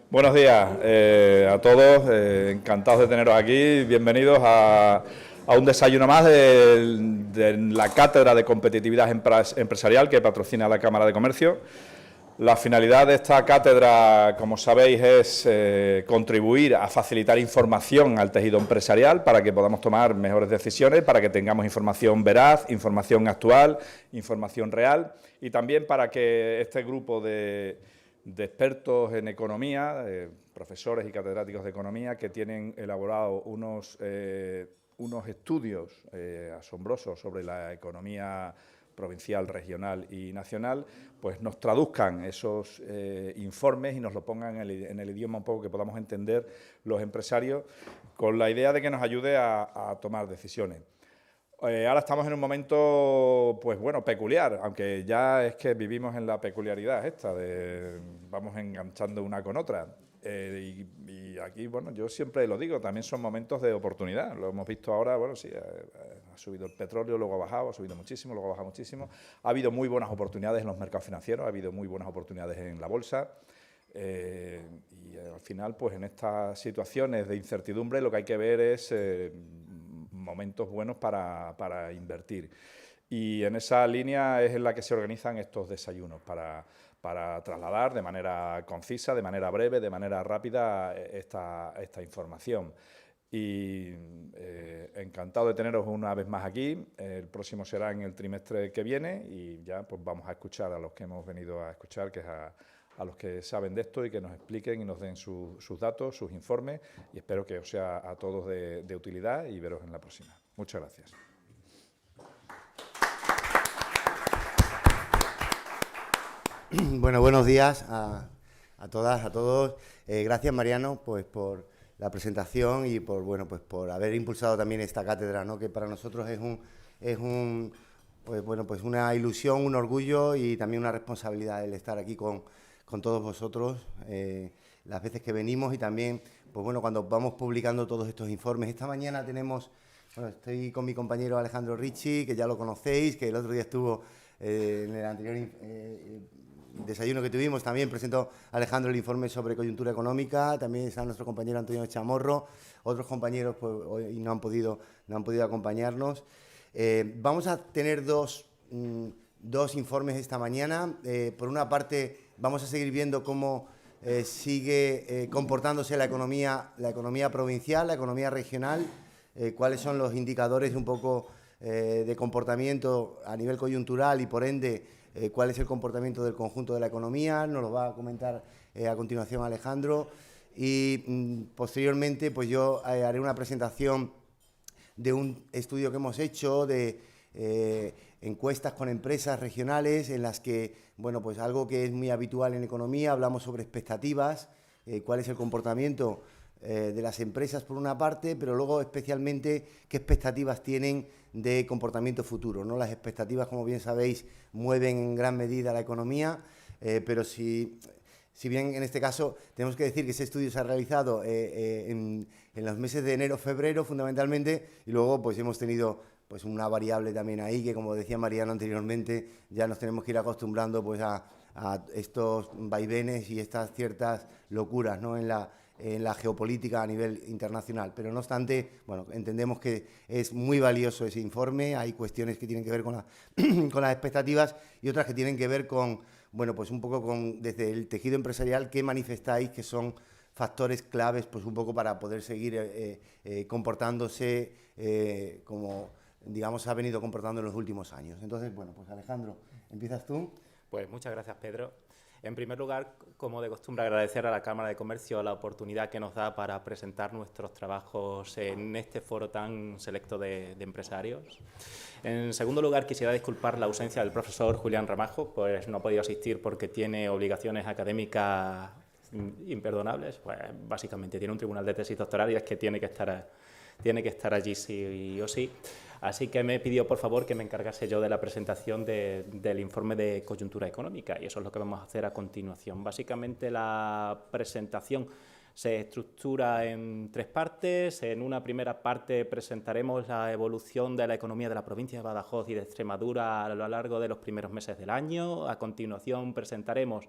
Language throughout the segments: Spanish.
Buenos días a todos, encantados de teneros aquí, bienvenidos a un desayuno más de la Cátedra de Competitividad Empresarial que patrocina la Cámara de Comercio. La finalidad de esta cátedra, como sabéis, es contribuir a facilitar información al tejido empresarial para que podamos tomar mejores decisiones, para que tengamos información veraz, información actual, información real y también para que este grupo de expertos en economía, profesores y catedráticos de economía que tienen elaborado unos estudios asombrosos sobre la economía provincial, regional y nacional, pues nos traduzcan esos informes y nos lo pongan en el idioma un poco que podamos entender los empresarios, con la idea de que nos ayude a tomar decisiones. Ahora estamos en un momento, pues bueno, peculiar, aunque ya es que vivimos en la peculiaridad esta, de vamos enganchando una con otra. Y aquí, bueno, yo siempre lo digo, también son momentos de oportunidad. Lo hemos visto ahora, bueno, sí, ha subido el petróleo, luego ha bajado, ha subido muchísimo, luego ha bajado muchísimo. Ha habido muy buenas oportunidades en los mercados financieros, ha habido muy buenas oportunidades en la bolsa. Y al final, pues en estas situaciones de incertidumbre, lo que hay que ver es momentos buenos para invertir. Y en esa línea es en la que se organizan estos desayunos, para trasladar de manera concisa, de manera breve, de manera rápida esta información. Y encantado de teneros una vez más aquí. El próximo será en el trimestre que viene y ya pues vamos a escuchar a los que hemos venido a escuchar, que es a los que saben de esto y que nos expliquen y nos den sus datos, sus informes, y espero que os sea a todos de utilidad y veros en la próxima. Muchas gracias. Bueno, buenos días a todas, a todos. Gracias, Mariano, pues por la presentación y por, bueno, pues por haber impulsado también esta cátedra, ¿no? Que para nosotros pues bueno, pues una ilusión, un orgullo y también una responsabilidad el estar aquí con todos vosotros las veces que venimos y también, pues bueno, cuando vamos publicando todos estos informes. Esta mañana tenemos, bueno, estoy con mi compañero Alejandro Ricci, que ya lo conocéis, que el otro día estuvo en el anterior desayuno que tuvimos. También presentó Alejandro el informe sobre coyuntura económica, también está nuestro compañero Antonio Chamorro, otros compañeros pues hoy no han podido acompañarnos. Vamos a tener dos informes esta mañana. Por una parte, vamos a seguir viendo cómo sigue comportándose la economía provincial, la economía regional, cuáles son los indicadores un poco de comportamiento a nivel coyuntural y, por ende, cuál es el comportamiento del conjunto de la economía. Nos lo va a comentar a continuación Alejandro. Y posteriormente, pues yo haré una presentación de un estudio que hemos hecho de encuestas con empresas regionales en las que, bueno, pues algo que es muy habitual en economía, hablamos sobre expectativas, cuál es el comportamiento de las empresas por una parte, pero luego especialmente qué expectativas tienen de comportamiento futuro, ¿no? Las expectativas, como bien sabéis, mueven en gran medida la economía, pero si bien en este caso tenemos que decir que ese estudio se ha realizado en los meses de enero-febrero fundamentalmente, y luego pues hemos tenido pues una variable también ahí que, como decía Mariano anteriormente, ya nos tenemos que ir acostumbrando pues a estos vaivenes y estas ciertas locuras, ¿no? en la geopolítica a nivel internacional. Pero no obstante, bueno, entendemos que es muy valioso ese informe. Hay cuestiones que tienen que ver con las expectativas y otras que tienen que ver con, bueno, pues un poco desde el tejido empresarial, qué manifestáis que son factores claves, pues un poco para poder seguir comportándose como, digamos, ha venido comportando en los últimos años. Entonces, bueno, pues Alejandro, ¿empiezas tú? Pues muchas gracias, Pedro. En primer lugar, como de costumbre, agradecer a la Cámara de Comercio la oportunidad que nos da para presentar nuestros trabajos en este foro tan selecto de empresarios. En segundo lugar, quisiera disculpar la ausencia del profesor Julián Ramajo, pues no ha podido asistir porque tiene obligaciones académicas imperdonables. Pues básicamente tiene un tribunal de tesis doctoral y es que tiene que estar allí sí o sí. Así que me pidió, por favor, que me encargase yo de la presentación del informe de coyuntura económica, y eso es lo que vamos a hacer a continuación. Básicamente la presentación se estructura en tres partes. En una primera parte presentaremos la evolución de la economía de la provincia de Badajoz y de Extremadura a lo largo de los primeros meses del año. A continuación presentaremos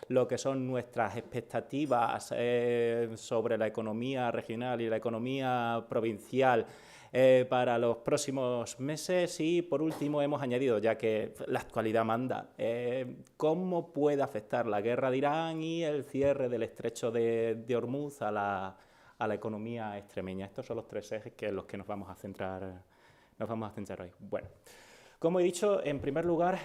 lo que son nuestras expectativas sobre la economía regional y la economía provincial para los próximos meses y, por último, hemos añadido, ya que la actualidad manda, cómo puede afectar la guerra de Irán y el cierre del estrecho de Hormuz a la economía extremeña. Estos son los tres ejes en los que nos vamos a centrar hoy. Bueno, como he dicho, en primer lugar,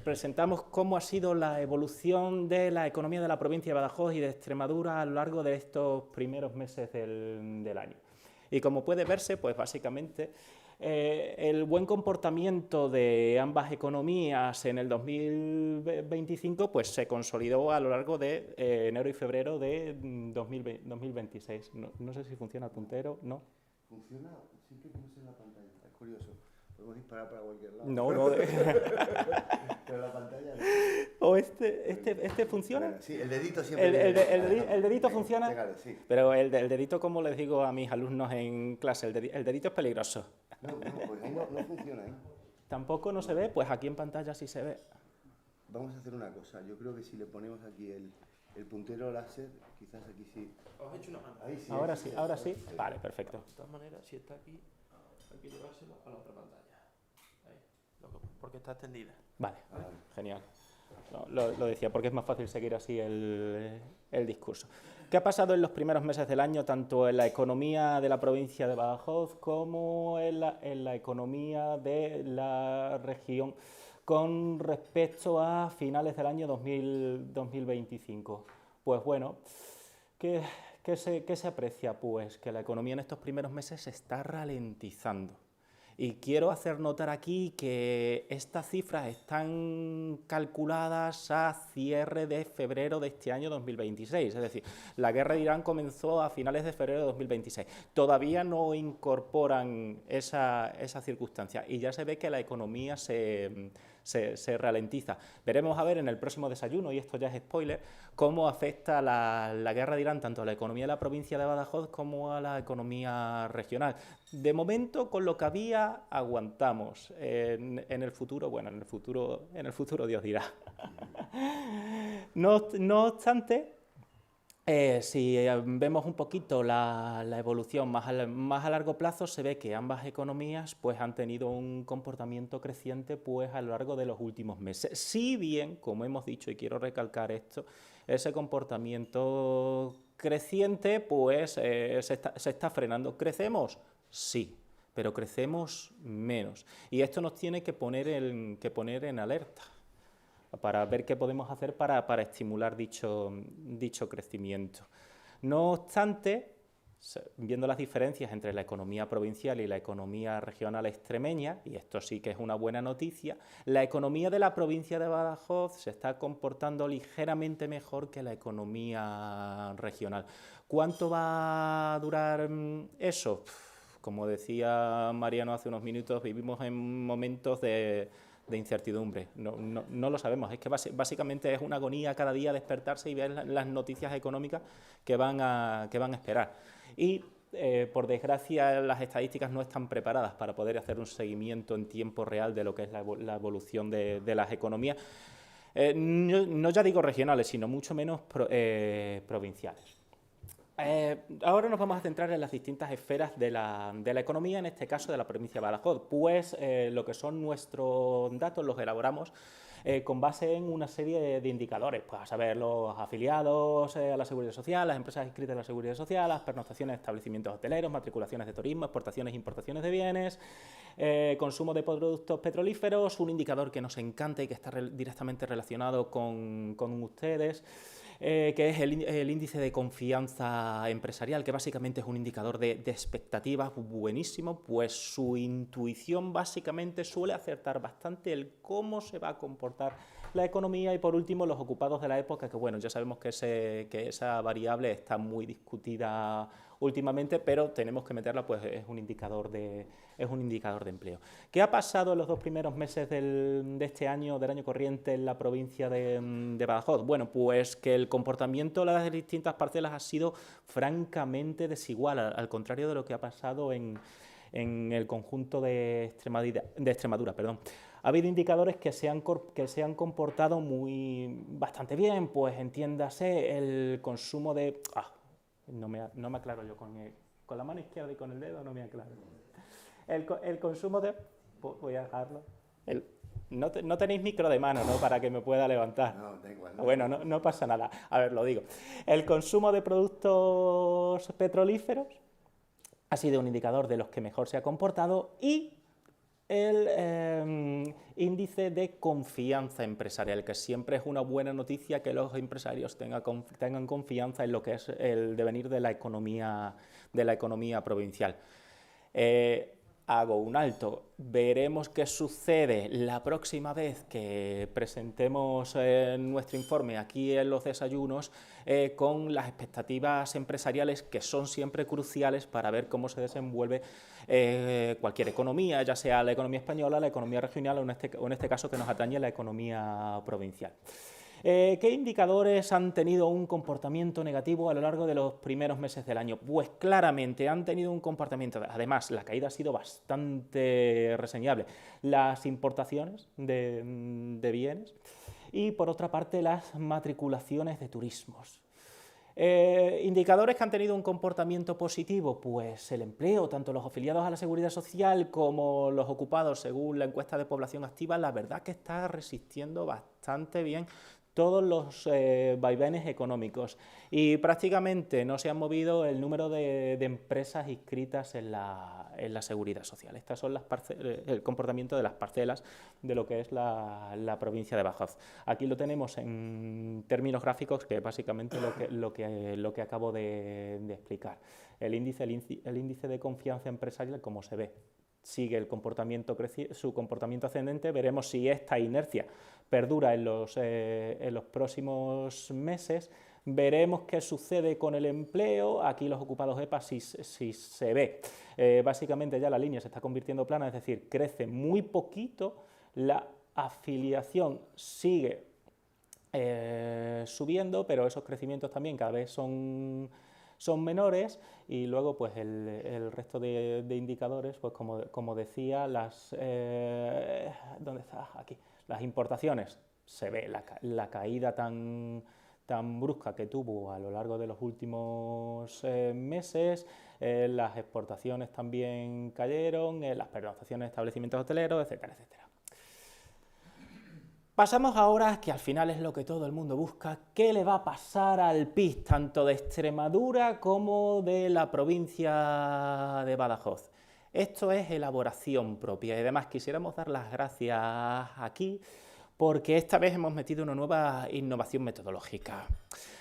presentamos cómo ha sido la evolución de la economía de la provincia de Badajoz y de Extremadura a lo largo de estos primeros meses del año. Y como puede verse, pues básicamente el buen comportamiento de ambas economías en el 2025 pues se consolidó a lo largo de enero y febrero de 2026. No sé si funciona el puntero, ¿no? Funciona, siempre que no sé en la pantalla, es curioso. Podemos disparar para cualquier lado. No. Pero la pantalla no. ¿O este funciona? Bueno, sí, el dedito siempre... ¿El dedito funciona? Pégale, sí. Pero el dedito, como les digo a mis alumnos en clase, el dedito es peligroso. No, pues ahí no funciona, ¿eh? Tampoco no se ve, pues aquí en pantalla sí se ve. Vamos a hacer una cosa, yo creo que si le ponemos aquí el puntero láser, quizás aquí sí. ¿Os he hecho una mano? Ahí sí. Ahora sí. Vale, perfecto. De todas maneras, si está aquí, hay que llevárselo a la otra pantalla. Ahí, porque está extendida. Vale, genial. No, lo decía porque es más fácil seguir así el discurso. ¿Qué ha pasado en los primeros meses del año, tanto en la economía de la provincia de Badajoz como en la economía de la región con respecto a finales del año 2025? Pues bueno, ¿qué se aprecia? Pues que la economía en estos primeros meses se está ralentizando. Y quiero hacer notar aquí que estas cifras están calculadas a cierre de febrero de este año 2026. Es decir, la guerra de Irán comenzó a finales de febrero de 2026. Todavía no incorporan esa circunstancia y ya se ve que la economía se ralentiza. Veremos a ver en el próximo desayuno, y esto ya es spoiler, cómo afecta la guerra de Irán tanto a la economía de la provincia de Badajoz como a la economía regional. De momento, con lo que había, aguantamos. En el futuro, bueno, en el futuro Dios dirá. No obstante, si vemos un poquito la evolución más a largo plazo, se ve que ambas economías pues, han tenido un comportamiento creciente pues, a lo largo de los últimos meses. Si bien, como hemos dicho, y quiero recalcar esto, ese comportamiento creciente pues, se está frenando. ¿Crecemos? Sí, pero crecemos menos. Y esto nos tiene que poner en alerta para ver qué podemos hacer para estimular dicho crecimiento. No obstante, viendo las diferencias entre la economía provincial y la economía regional extremeña, y esto sí que es una buena noticia, la economía de la provincia de Badajoz se está comportando ligeramente mejor que la economía regional. ¿Cuánto va a durar eso? Como decía Mariano hace unos minutos, vivimos en momentos de incertidumbre. No lo sabemos. Es que básicamente es una agonía cada día despertarse y ver las noticias económicas que van a esperar. Y, por desgracia, las estadísticas no están preparadas para poder hacer un seguimiento en tiempo real de lo que es la evolución de las economías. No ya digo regionales, sino mucho menos provinciales. Ahora nos vamos a centrar en las distintas esferas de la economía, en este caso de la provincia de Badajoz, pues lo que son nuestros datos los elaboramos con base en una serie de indicadores, pues a saber, los afiliados a la Seguridad Social, las empresas inscritas en la Seguridad Social, las pernoctaciones de establecimientos hoteleros, matriculaciones de turismo, exportaciones e importaciones de bienes, consumo de productos petrolíferos, un indicador que nos encanta y que está directamente relacionado con ustedes, que es el índice de confianza empresarial, que básicamente es un indicador de expectativas buenísimo, pues su intuición básicamente suele acertar bastante el cómo se va a comportar la economía. Y por último, los ocupados de la época, que bueno, ya sabemos que esa variable está muy discutida últimamente, pero tenemos que meterla, pues es un indicador de empleo. ¿Qué ha pasado en los dos primeros meses de este año, del año corriente, en la provincia de Badajoz? Bueno, pues que el comportamiento de las distintas parcelas ha sido francamente desigual, al contrario de lo que ha pasado en el conjunto de Extremadura. Ha habido indicadores que se han comportado bastante bien, pues entiéndase el consumo de... no me aclaro yo con la mano izquierda y con el dedo, no me aclaro. El consumo de... Voy a dejarlo. No tenéis micro de mano, ¿no?, para que me pueda levantar. No, da igual. No. Bueno, no pasa nada. A ver, lo digo. El consumo de productos petrolíferos ha sido un indicador de los que mejor se ha comportado, y el índice de confianza empresarial, que siempre es una buena noticia que los empresarios tengan confianza en lo que es el devenir de la economía provincial. Hago un alto, veremos qué sucede la próxima vez que presentemos nuestro informe aquí en los desayunos, con las expectativas empresariales, que son siempre cruciales para ver cómo se desenvuelve cualquier economía, ya sea la economía española, la economía regional o en este caso que nos atañe la economía provincial. ¿Qué indicadores han tenido un comportamiento negativo a lo largo de los primeros meses del año? Pues claramente han tenido un comportamiento, además la caída ha sido bastante reseñable, las importaciones de bienes y por otra parte las matriculaciones de turismos. Indicadores que han tenido un comportamiento positivo, pues el empleo, tanto los afiliados a la Seguridad Social como los ocupados, según la encuesta de población activa, la verdad que está resistiendo bastante bien todos los vaivenes económicos, y prácticamente no se ha movido el número de empresas inscritas en la Seguridad Social. Estas son el comportamiento de las parcelas de lo que es la provincia de Badajoz. Aquí lo tenemos en términos gráficos, que es básicamente lo que acabo de explicar. El índice de confianza empresarial, como se ve, sigue su comportamiento ascendente. Veremos si esta inercia perdura en los próximos meses. Veremos qué sucede con el empleo. Aquí los ocupados EPA, si se ve, básicamente ya la línea se está convirtiendo plana, es decir, crece muy poquito. La afiliación sigue subiendo, pero esos crecimientos también cada vez son menores, y luego pues el resto de indicadores, pues como decía, ¿dónde está? Aquí. Las importaciones, se ve la caída tan brusca que tuvo a lo largo de los últimos meses. Las exportaciones también cayeron, las pernoctaciones de establecimientos hoteleros, etcétera, etcétera. Pasamos ahora, que al final es lo que todo el mundo busca, ¿qué le va a pasar al PIB, tanto de Extremadura como de la provincia de Badajoz? Esto es elaboración propia, y además quisiéramos dar las gracias aquí porque esta vez hemos metido una nueva innovación metodológica.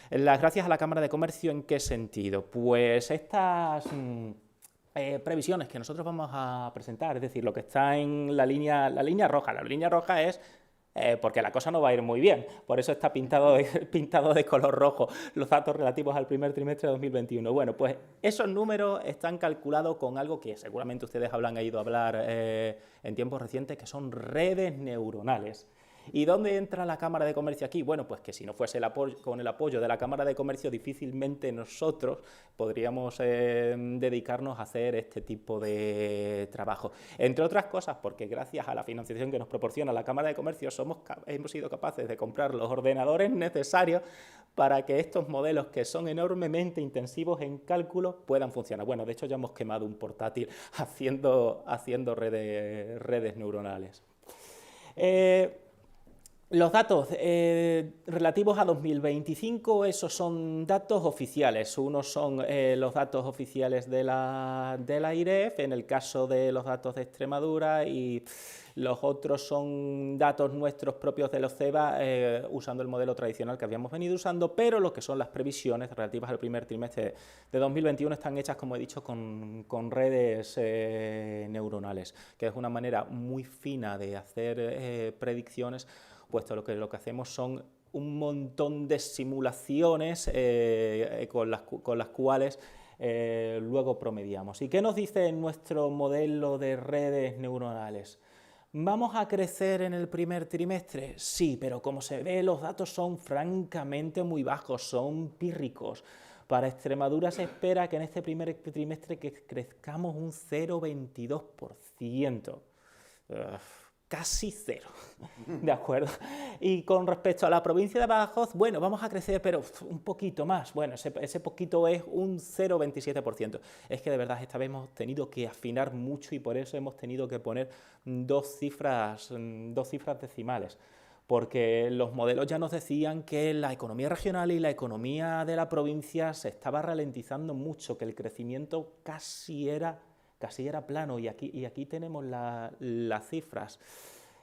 Las gracias a la Cámara de Comercio, ¿en qué sentido? Pues estas previsiones que nosotros vamos a presentar, es decir, lo que está en la línea roja. La línea roja es porque la cosa no va a ir muy bien, por eso está pintado de color rojo los datos relativos al primer trimestre de 2021. Bueno, pues esos números están calculados con algo que seguramente ustedes habrán ido a hablar en tiempos recientes, que son redes neuronales. ¿Y dónde entra la Cámara de Comercio aquí? Bueno, pues que si no fuese con el apoyo de la Cámara de Comercio, difícilmente nosotros podríamos dedicarnos a hacer este tipo de trabajo. Entre otras cosas, porque gracias a la financiación que nos proporciona la Cámara de Comercio hemos sido capaces de comprar los ordenadores necesarios para que estos modelos, que son enormemente intensivos en cálculo, puedan funcionar. Bueno, de hecho ya hemos quemado un portátil haciendo redes neuronales. Los datos relativos a 2025, esos son datos oficiales. Unos son los datos oficiales de la IREF, en el caso de los datos de Extremadura, y los otros son datos nuestros propios de los CEBA, usando el modelo tradicional que habíamos venido usando, pero lo que son las previsiones relativas al primer trimestre de 2021 están hechas, como he dicho, con redes neuronales, que es una manera muy fina de hacer predicciones, puesto lo que hacemos son un montón de simulaciones con las cuales luego promediamos. ¿Y qué nos dice nuestro modelo de redes neuronales? ¿Vamos a crecer en el primer trimestre? Sí, pero como se ve, los datos son francamente muy bajos, son pírricos. Para Extremadura se espera que en este primer trimestre crezcamos un 0,22%. casi cero, ¿de acuerdo? Y con respecto a la provincia de Badajoz, bueno, vamos a crecer, pero un poquito más. Bueno, ese poquito es un 0,27%. Es que de verdad esta vez hemos tenido que afinar mucho y por eso hemos tenido que poner dos cifras decimales. Porque los modelos ya nos decían que la economía regional y la economía de la provincia se estaba ralentizando mucho, que el crecimiento casi era plano, y aquí tenemos las cifras.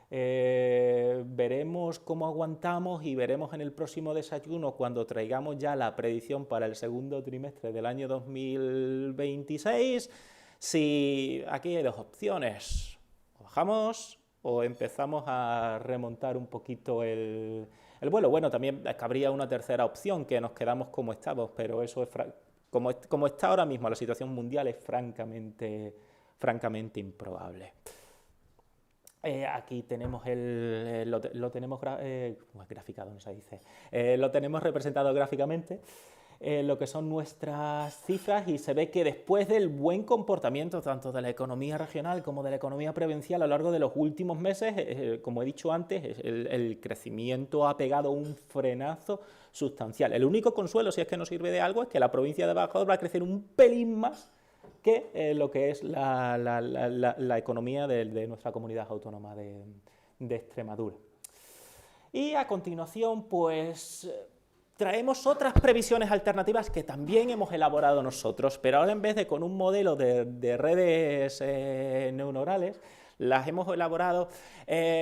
Veremos cómo aguantamos y veremos en el próximo desayuno, cuando traigamos ya la predicción para el segundo trimestre del año 2026, si aquí hay dos opciones: o bajamos o empezamos a remontar un poquito el vuelo. Bueno, también cabría una tercera opción, que nos quedamos como estamos, pero eso es como está ahora mismo la situación mundial, es francamente improbable. Aquí tenemos lo tenemos graficado, no se dice. Lo tenemos representado gráficamente, lo que son nuestras cifras, y se ve que después del buen comportamiento tanto de la economía regional como de la economía provincial a lo largo de los últimos meses, como he dicho antes, el crecimiento ha pegado un frenazo sustancial. El único consuelo, si es que nos sirve de algo, es que la provincia de Badajoz va a crecer un pelín más que lo que es la economía de nuestra comunidad autónoma de Extremadura. Y a continuación, pues traemos otras previsiones alternativas que también hemos elaborado nosotros, pero ahora en vez de con un modelo de redes neuronales, las hemos elaborado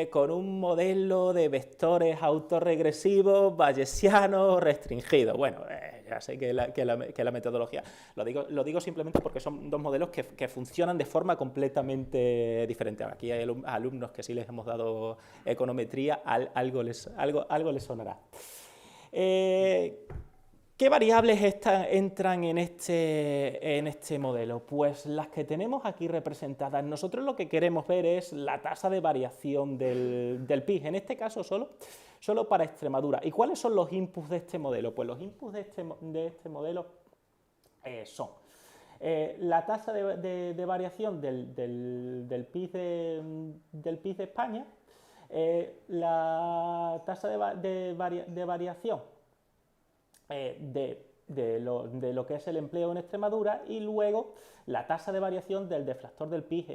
con un modelo de vectores autorregresivos bayesianos restringidos. Bueno, ya sé que la metodología, lo digo simplemente porque son dos modelos que funcionan de forma completamente diferente. Aquí hay alumnos que sí les hemos dado econometría, algo les sonará. ¿Qué variables entran en este modelo? Pues las que tenemos aquí representadas. Nosotros lo que queremos ver es la tasa de variación del PIB, en este caso solo para Extremadura. ¿Y cuáles son los inputs de este modelo? Pues los inputs de este modelo son la tasa de variación del PIB de España, la tasa de variación de lo que es el empleo en Extremadura, y luego la tasa de variación del deflactor del PIB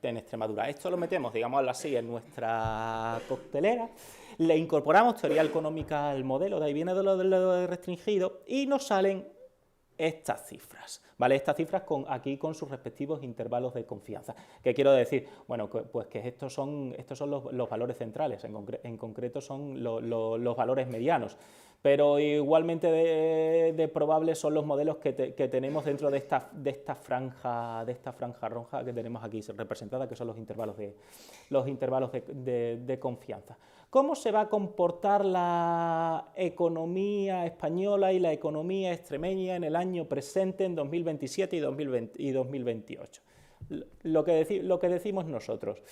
en Extremadura. Esto lo metemos, digámoslo así, en nuestra coctelera, le incorporamos teoría económica al modelo, de ahí viene de lo restringido, y nos salen estas cifras, ¿vale? Estas cifras aquí con sus respectivos intervalos de confianza. ¿Qué quiero decir? Bueno, pues que estos son los valores centrales, en concreto son los valores medianos, pero igualmente de probables son los modelos que tenemos dentro de esta franja roja que tenemos aquí representada, que son los intervalos de confianza. ¿Cómo se va a comportar la economía española y la economía extremeña en el año presente, en 2027 y 2028? Lo que decimos nosotros.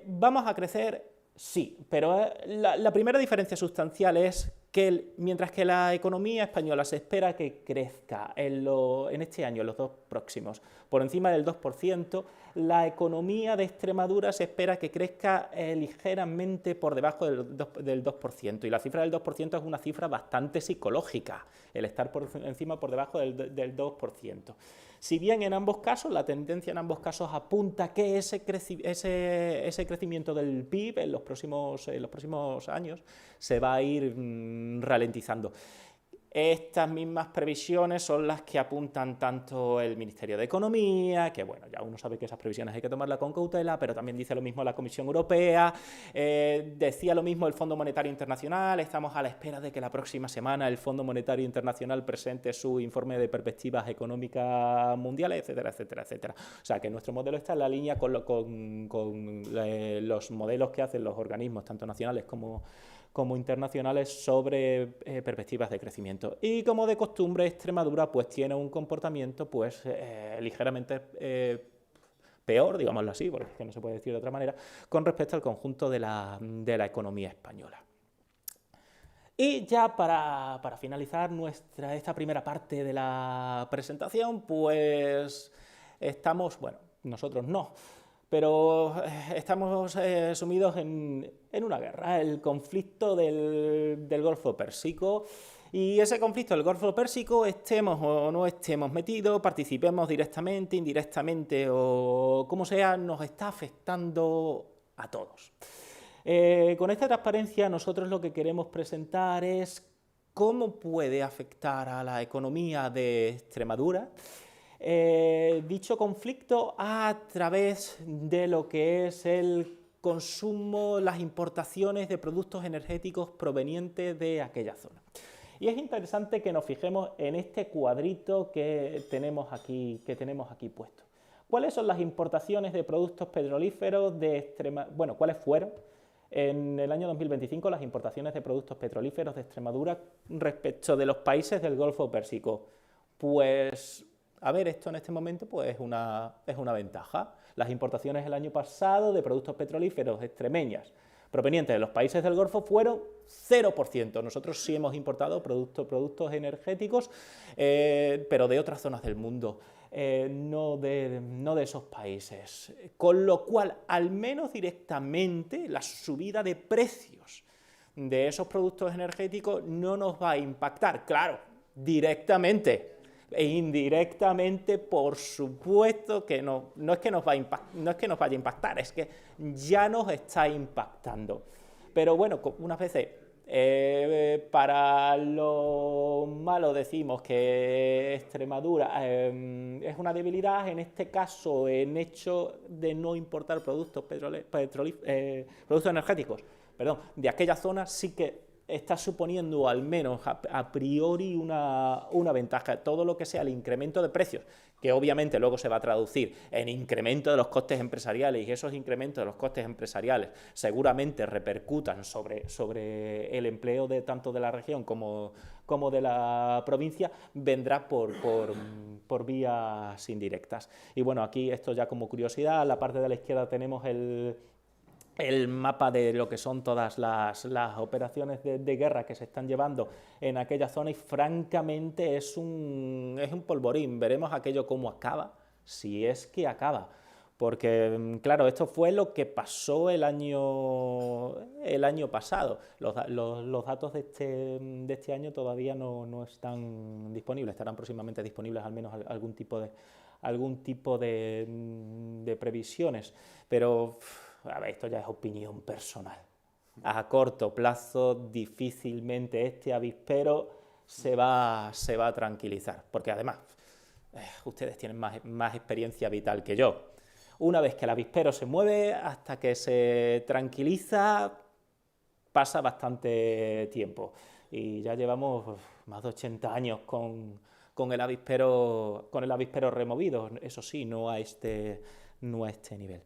¿Vamos a crecer? Sí, pero la primera diferencia sustancial es que mientras que la economía española se espera que crezca en este año, en los dos próximos, por encima del 2%, la economía de Extremadura se espera que crezca ligeramente por debajo del 2%, y la cifra del 2% es una cifra bastante psicológica, el estar por encima o por debajo del 2%. Si bien en ambos casos, la tendencia en ambos casos apunta que ese crecimiento del PIB en los próximos años se va a ir ralentizando. Estas mismas previsiones son las que apuntan tanto el Ministerio de Economía, que bueno, ya uno sabe que esas previsiones hay que tomarlas con cautela, pero también dice lo mismo la Comisión Europea, decía lo mismo el Fondo Monetario Internacional. Estamos a la espera de que la próxima semana el Fondo Monetario Internacional presente su informe de perspectivas económicas mundiales, etcétera, etcétera, etcétera. O sea, que nuestro modelo está en la línea con los modelos que hacen los organismos, tanto nacionales como internacionales, sobre perspectivas de crecimiento. Y como de costumbre, Extremadura pues tiene un comportamiento pues ligeramente peor, digámoslo así, porque es que no se puede decir de otra manera, con respecto al conjunto de la economía española. Y ya para finalizar esta primera parte de la presentación, pues estamos, bueno, nosotros no, pero estamos sumidos en una guerra, el conflicto del Golfo Pérsico. Y ese conflicto del Golfo Pérsico, estemos o no estemos metidos, participemos directamente, indirectamente o como sea, nos está afectando a todos. Con esta transparencia nosotros lo que queremos presentar es cómo puede afectar a la economía de Extremadura dicho conflicto a través de lo que es el consumo, las importaciones de productos energéticos provenientes de aquella zona. Y es interesante que nos fijemos en este cuadrito que tenemos aquí puesto. ¿Cuáles son las importaciones de productos petrolíferos de Extremadura? Bueno, ¿cuáles fueron en el año 2025 las importaciones de productos petrolíferos de Extremadura respecto de los países del Golfo Pérsico? Pues, a ver, esto en este momento pues, es una ventaja. Las importaciones el año pasado de productos petrolíferos extremeñas provenientes de los países del Golfo fueron 0%. Nosotros sí hemos importado productos energéticos, pero de otras zonas del mundo, no de esos países. Con lo cual, al menos directamente, la subida de precios de esos productos energéticos no nos va a impactar. Claro, directamente e indirectamente, por supuesto que no es que nos vaya a impactar, es que ya nos está impactando. Pero bueno, unas veces para lo malo decimos que Extremadura es una debilidad, en este caso en hecho de no importar productos energéticos, de aquella zona sí que está suponiendo al menos a priori una ventaja. Todo lo que sea el incremento de precios, que obviamente luego se va a traducir en incremento de los costes empresariales, y esos incrementos de los costes empresariales seguramente repercutan sobre el empleo tanto de la región como de la provincia, vendrá por vías indirectas. Y bueno, aquí esto ya como curiosidad, a la parte de la izquierda tenemos el mapa de lo que son todas las operaciones de guerra que se están llevando en aquella zona, y francamente es un polvorín. Veremos aquello cómo acaba, si es que acaba, porque claro, esto fue lo que pasó el año pasado. Los datos de este año todavía no están disponibles, estarán próximamente disponibles al menos algún tipo de previsiones, pero a ver, esto ya es opinión personal. A corto plazo, difícilmente este avispero se va a tranquilizar, porque además, ustedes tienen más experiencia vital que yo. Una vez que el avispero se mueve, hasta que se tranquiliza, pasa bastante tiempo. Y ya llevamos más de 80 años con el avispero removido, eso sí, no a este nivel.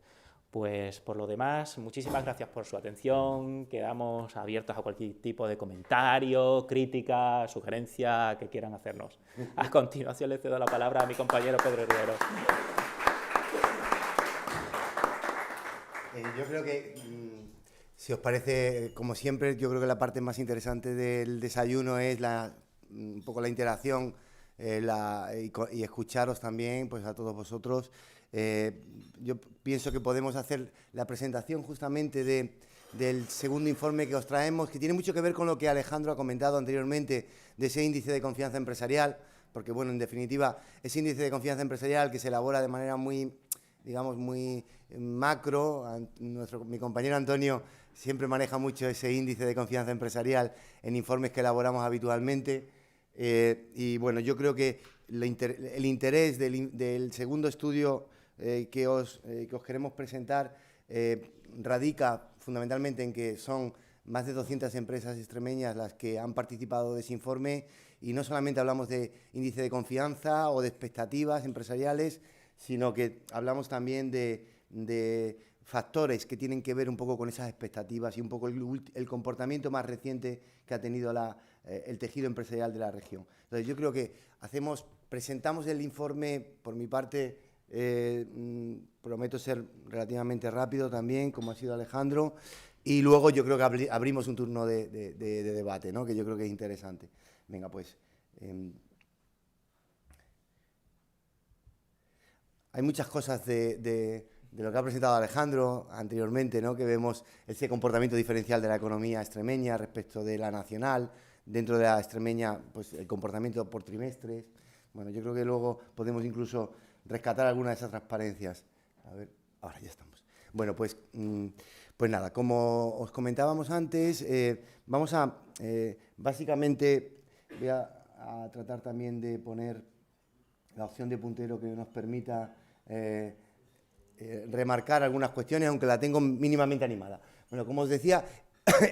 Pues por lo demás, muchísimas gracias por su atención, quedamos abiertos a cualquier tipo de comentario, crítica, sugerencia que quieran hacernos. A continuación le cedo la palabra a mi compañero Pedro Riero. Yo creo que, si os parece, como siempre, yo creo que la parte más interesante del desayuno es un poco la interacción y escucharos también, pues a todos vosotros. Yo pienso que podemos hacer la presentación justamente del segundo informe que os traemos, que tiene mucho que ver con lo que Alejandro ha comentado anteriormente, de ese índice de confianza empresarial, porque bueno, en definitiva, ese índice de confianza empresarial que se elabora de manera muy, digamos, muy macro. Mi compañero Antonio siempre maneja mucho ese índice de confianza empresarial en informes que elaboramos habitualmente. Y bueno, yo creo que el interés del segundo estudio que os queremos presentar radica fundamentalmente en que son más de 200 empresas extremeñas las que han participado de ese informe, y no solamente hablamos de índice de confianza o de expectativas empresariales, sino que hablamos también de factores que tienen que ver un poco con esas expectativas y un poco el comportamiento más reciente que ha tenido el tejido empresarial de la región. Entonces, yo creo que presentamos el informe, por mi parte, prometo ser relativamente rápido también, como ha sido Alejandro, y luego yo creo que abrimos un turno de debate, ¿no?, que yo creo que es interesante. Venga, pues. Hay muchas cosas de de lo que ha presentado Alejandro anteriormente, ¿no? Que vemos ese comportamiento diferencial de la economía extremeña respecto de la nacional, dentro de la extremeña, pues el comportamiento por trimestres. Bueno, yo creo que luego podemos incluso rescatar alguna de esas transparencias. A ver, ahora ya estamos. Bueno, pues nada, como os comentábamos antes, vamos a, básicamente, voy a tratar también de poner la opción de puntero que nos permita remarcar algunas cuestiones, aunque la tengo mínimamente animada. Bueno, como os decía,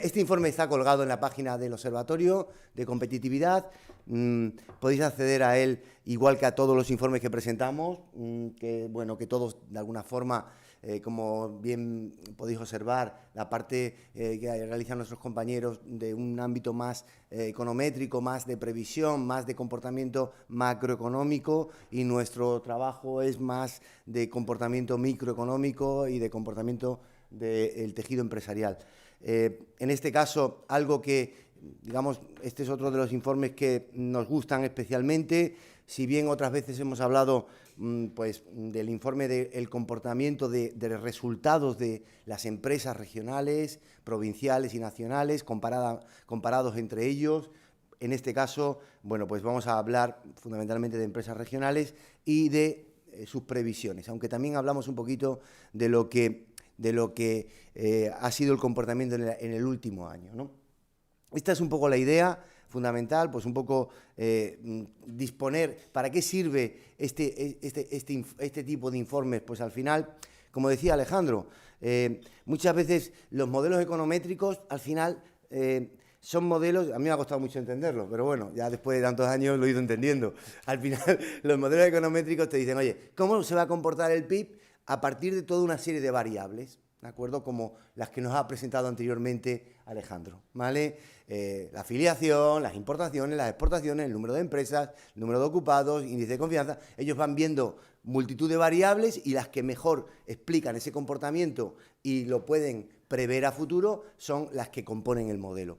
este informe está colgado en la página del Observatorio de Competitividad. Podéis acceder a él igual que a todos los informes que presentamos, que todos de alguna forma, como bien podéis observar, la parte que realizan nuestros compañeros de un ámbito más econométrico, más de previsión, más de comportamiento macroeconómico, y nuestro trabajo es más de comportamiento microeconómico y de comportamiento del tejido empresarial. En este caso, algo que, digamos, este es otro de los informes que nos gustan especialmente, si bien otras veces hemos hablado pues, del informe del comportamiento de resultados de las empresas regionales, provinciales y nacionales, comparados entre ellos. En este caso, bueno, pues vamos a hablar fundamentalmente de empresas regionales y de sus previsiones, aunque también hablamos un poquito de lo que ha sido el comportamiento en el último año, ¿no? Esta es un poco la idea fundamental, pues un poco disponer para qué sirve este tipo de informes. Pues al final, como decía Alejandro, muchas veces los modelos econométricos al final son modelos, a mí me ha costado mucho entenderlo, pero bueno, ya después de tantos años lo he ido entendiendo. Al final los modelos econométricos te dicen, oye, ¿cómo se va a comportar el PIB a partir de toda una serie de variables? ¿De acuerdo? Como las que nos ha presentado anteriormente Alejandro, ¿vale? La afiliación, las importaciones, las exportaciones, el número de empresas, el número de ocupados, índice de confianza. Ellos van viendo multitud de variables y las que mejor explican ese comportamiento y lo pueden prever a futuro son las que componen el modelo.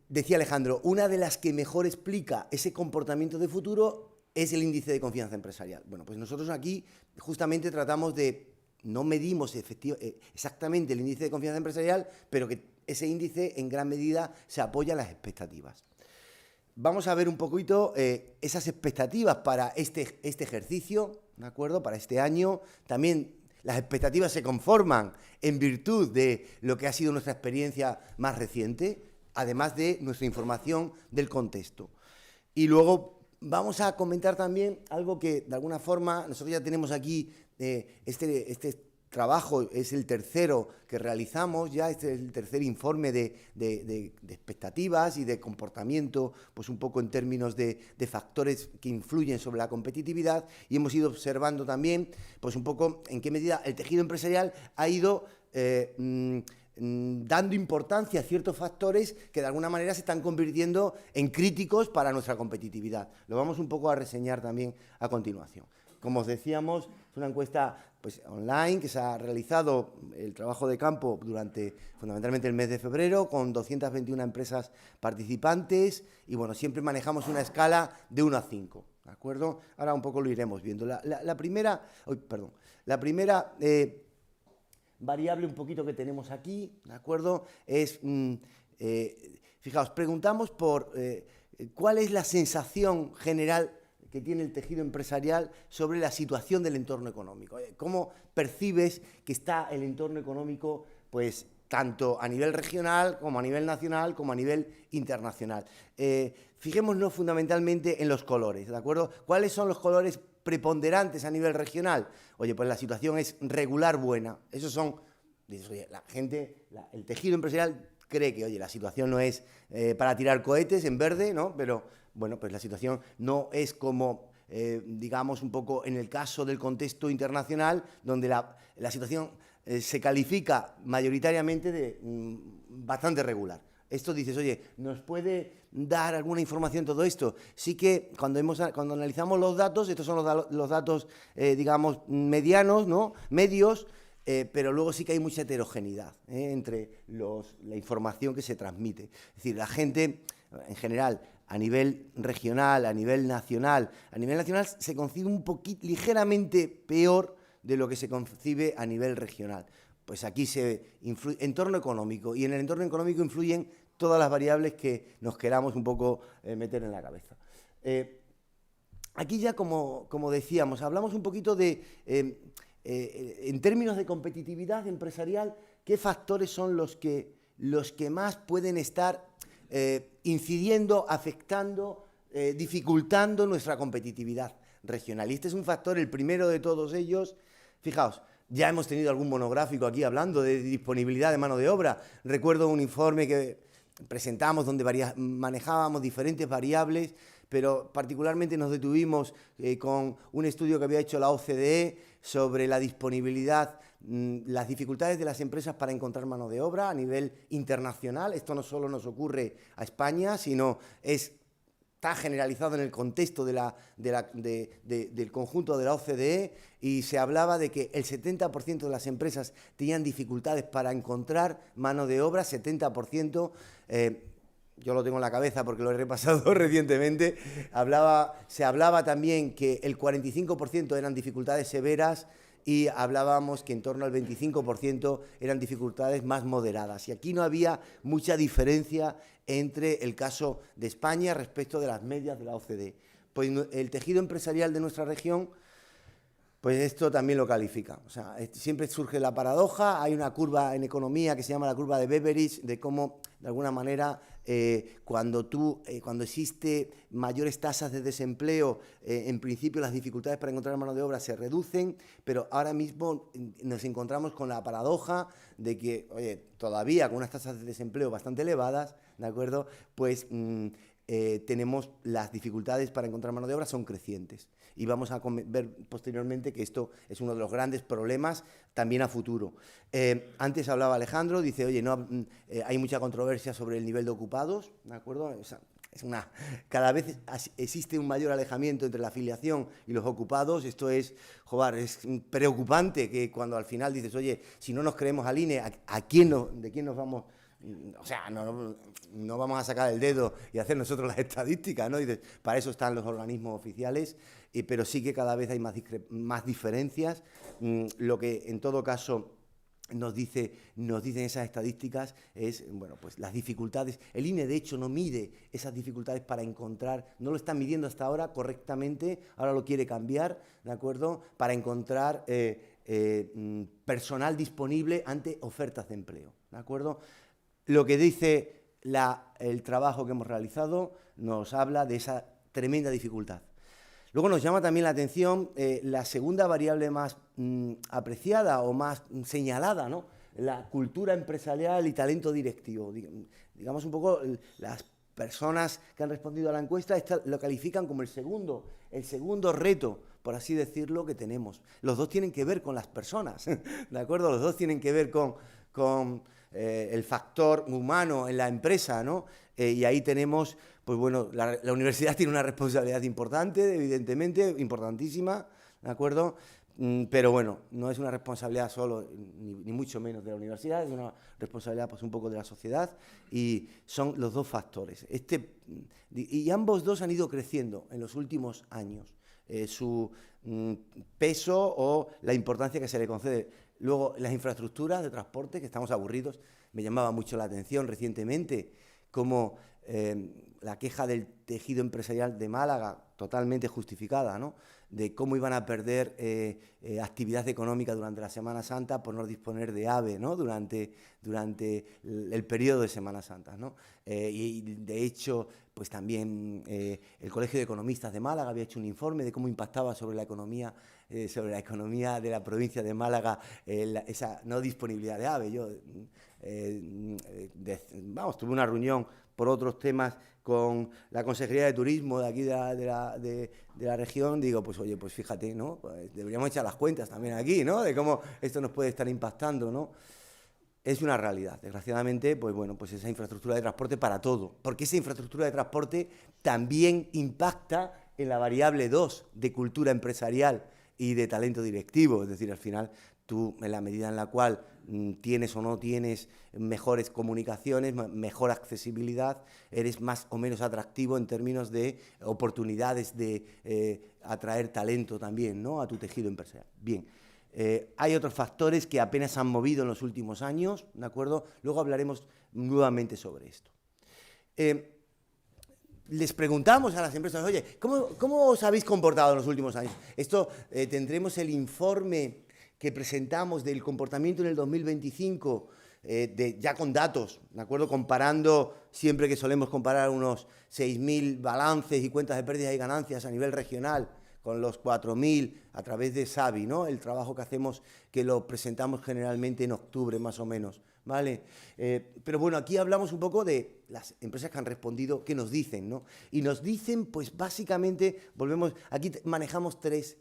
Decía Alejandro, una de las que mejor explica ese comportamiento de futuro es el índice de confianza empresarial. Bueno, pues nosotros aquí justamente tratamos de, no medimos exactamente el índice de confianza empresarial, pero que ese índice en gran medida se apoya en las expectativas. Vamos a ver un poquito esas expectativas para este ejercicio, ¿de acuerdo? Para este año. También las expectativas se conforman en virtud de lo que ha sido nuestra experiencia más reciente, además de nuestra información del contexto. Y luego vamos a comentar también algo que, de alguna forma, nosotros ya tenemos aquí, este trabajo es el tercero que realizamos, ya este es el tercer informe de expectativas y de comportamiento, pues un poco en términos de factores que influyen sobre la competitividad, y hemos ido observando también, pues un poco en qué medida el tejido empresarial ha ido dando importancia a ciertos factores que de alguna manera se están convirtiendo en críticos para nuestra competitividad. Lo vamos un poco a reseñar también a continuación. Como os decíamos, es una encuesta pues, online que se ha realizado el trabajo de campo durante fundamentalmente el mes de febrero, con 221 empresas participantes, y bueno, siempre manejamos una escala de 1 a 5, ¿de acuerdo? Ahora un poco lo iremos viendo. La primera variable un poquito que tenemos aquí, ¿de acuerdo? Es, fijaos, preguntamos por cuál es la sensación general que tiene el tejido empresarial sobre la situación del entorno económico. ¿Cómo percibes que está el entorno económico, pues, tanto a nivel regional, como a nivel nacional, como a nivel internacional? Fijémonos fundamentalmente en los colores, ¿de acuerdo? ¿Cuáles son los colores preponderantes a nivel regional? Oye, pues la situación es regular buena. Esos son, oye, la gente, el tejido empresarial cree que, oye, la situación no es para tirar cohetes en verde, ¿no? Pero, bueno, pues la situación no es como, digamos, un poco en el caso del contexto internacional, donde la situación se califica mayoritariamente de bastante regular. Esto dices, oye, ¿nos puede dar alguna información todo esto? Sí que cuando analizamos los datos, estos son los datos, digamos, medianos, ¿no? Medios, pero luego sí que hay mucha heterogeneidad entre la información que se transmite. Es decir, la gente, en general, a nivel regional, a nivel nacional se concibe un poquito, ligeramente peor de lo que se concibe a nivel regional. Pues aquí se influye entorno económico, y en el entorno económico influyen todas las variables que nos queramos un poco meter en la cabeza. Aquí ya, como decíamos, hablamos un poquito de, en términos de competitividad empresarial, qué factores son los que más pueden estar incidiendo, afectando, dificultando nuestra competitividad regional. Y este es un factor, el primero de todos ellos. Fijaos, ya hemos tenido algún monográfico aquí hablando de disponibilidad de mano de obra. Recuerdo un informe que presentamos donde manejábamos diferentes variables, pero particularmente nos detuvimos con un estudio que había hecho la OCDE sobre la disponibilidad, las dificultades de las empresas para encontrar mano de obra a nivel internacional. Esto no solo nos ocurre a España, sino está generalizado en el contexto del conjunto de la OCDE, y se hablaba de que el 70% de las empresas tenían dificultades para encontrar mano de obra, 70%, yo lo tengo en la cabeza porque lo he repasado recientemente. Se hablaba también que el 45% eran dificultades severas, y hablábamos que en torno al 25% eran dificultades más moderadas. Y aquí no había mucha diferencia entre el caso de España respecto de las medias de la OCDE. Pues el tejido empresarial de nuestra región, pues esto también lo califica. O sea, siempre surge la paradoja. Hay una curva en economía que se llama la curva de Beveridge, de cómo, de alguna manera, cuando existe mayores tasas de desempleo, en principio las dificultades para encontrar mano de obra se reducen, pero ahora mismo nos encontramos con la paradoja de que, oye, todavía con unas tasas de desempleo bastante elevadas, ¿de acuerdo? Pues tenemos las dificultades para encontrar mano de obra son crecientes, y vamos a ver posteriormente que esto es uno de los grandes problemas también a futuro. Antes hablaba Alejandro, dice, oye, hay mucha controversia sobre el nivel de ocupados, ¿de acuerdo? Cada vez existe un mayor alejamiento entre la afiliación y los ocupados. Esto es preocupante, que cuando al final dices, oye, si no nos creemos al INE, ¿de quién nos vamos? O sea, no vamos a sacar el dedo y hacer nosotros las estadísticas, ¿no? Dices, para eso están los organismos oficiales, pero sí que cada vez hay más diferencias. Lo que en todo caso nos dicen esas estadísticas es, bueno, pues las dificultades. El INE, de hecho, no mide esas dificultades para encontrar, no lo está midiendo hasta ahora correctamente, ahora lo quiere cambiar, ¿de acuerdo?, para encontrar personal disponible ante ofertas de empleo, ¿de acuerdo? Lo que dice el trabajo que hemos realizado nos habla de esa tremenda dificultad. Luego nos llama también la atención la segunda variable más apreciada o más señalada, ¿no? La cultura empresarial y talento directivo. Digamos un poco, las personas que han respondido a la encuesta lo califican como el segundo reto, por así decirlo, que tenemos. Los dos tienen que ver con las personas, ¿de acuerdo? Los dos tienen que ver con el factor humano en la empresa, ¿no? Y ahí tenemos, pues bueno, la universidad tiene una responsabilidad importante, evidentemente, importantísima, ¿de acuerdo? Pero bueno, no es una responsabilidad solo, ni mucho menos de la universidad, es una responsabilidad pues un poco de la sociedad, y son los dos factores. Y ambos dos han ido creciendo en los últimos años, su peso o la importancia que se le concede. Luego, las infraestructuras de transporte, que estamos aburridos. Me llamaba mucho la atención recientemente como la queja del tejido empresarial de Málaga, totalmente justificada, ¿no?, de cómo iban a perder actividad económica durante la Semana Santa por no disponer de AVE, ¿no?, durante el periodo de Semana Santa, ¿no? Y de hecho, pues también el Colegio de Economistas de Málaga había hecho un informe de cómo impactaba sobre la economía de la provincia de Málaga esa no disponibilidad de AVE. Yo tuve una reunión por otros temas con la Consejería de Turismo de aquí de la región. Digo, pues oye, pues fíjate, ¿no? Pues deberíamos echar las cuentas también aquí, ¿no?, de cómo esto nos puede estar impactando, ¿no? Es una realidad, desgraciadamente, pues bueno, pues esa infraestructura de transporte para todo, porque esa infraestructura de transporte también impacta en la variable 2 de cultura empresarial y de talento directivo. Es decir, al final tú, en la medida en la cual tienes o no tienes mejores comunicaciones, mejor accesibilidad, eres más o menos atractivo en términos de oportunidades de atraer talento también, ¿no?, a tu tejido empresarial. Bien, Hay otros factores que apenas han movido en los últimos años, ¿de acuerdo? Luego hablaremos nuevamente sobre esto. Les preguntamos a las empresas, oye, ¿cómo os habéis comportado en los últimos años? Esto tendremos el informe que presentamos del comportamiento en el 2025, ya con datos, ¿de acuerdo? Comparando, siempre que solemos comparar unos 6.000 balances y cuentas de pérdidas y ganancias a nivel regional, con los 4.000 a través de Savi, ¿no? El trabajo que hacemos, que lo presentamos generalmente en octubre, más o menos, ¿vale? Pero bueno, aquí hablamos un poco de las empresas que han respondido, qué nos dicen, ¿no? Y nos dicen, pues básicamente, aquí manejamos tres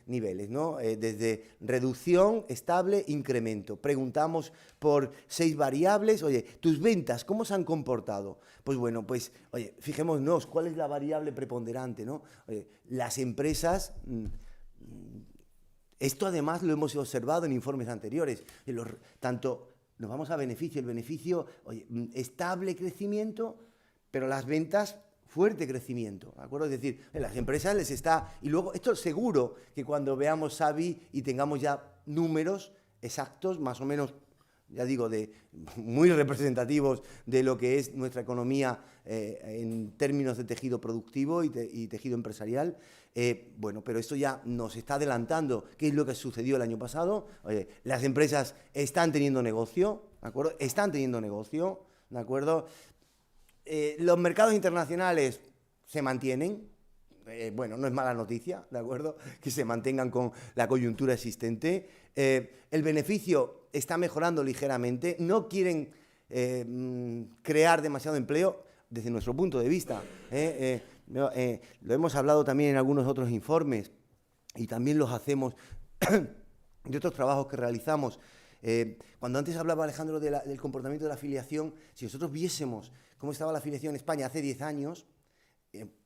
niveles, ¿no? Desde reducción, estable, incremento. Preguntamos por 6 variables. Oye, ¿tus ventas cómo se han comportado? Pues bueno, pues, oye, fijémonos, ¿cuál es la variable preponderante, ¿no? Oye, las empresas... Esto además lo hemos observado en informes anteriores. Tanto nos vamos a beneficio, el beneficio, oye, estable crecimiento, pero las ventas... fuerte crecimiento, ¿de acuerdo? Es decir, en las empresas les está... Y luego, esto seguro que cuando veamos Savi y tengamos ya números exactos, más o menos, ya digo, muy representativos de lo que es nuestra economía en términos de tejido productivo y tejido empresarial, bueno, pero esto ya nos está adelantando qué es lo que sucedió el año pasado. Oye, las empresas están teniendo negocio, ¿de acuerdo? Están teniendo negocio, ¿de acuerdo? Los mercados internacionales se mantienen, bueno, no es mala noticia, ¿de acuerdo? Que se mantengan con la coyuntura existente. El beneficio está mejorando ligeramente, no quieren crear demasiado empleo desde nuestro punto de vista. Lo hemos hablado también en algunos otros informes y también los hacemos de otros trabajos que realizamos. Cuando antes hablaba Alejandro del comportamiento de la afiliación, si nosotros viésemos cómo estaba la afiliación en España hace 10 años,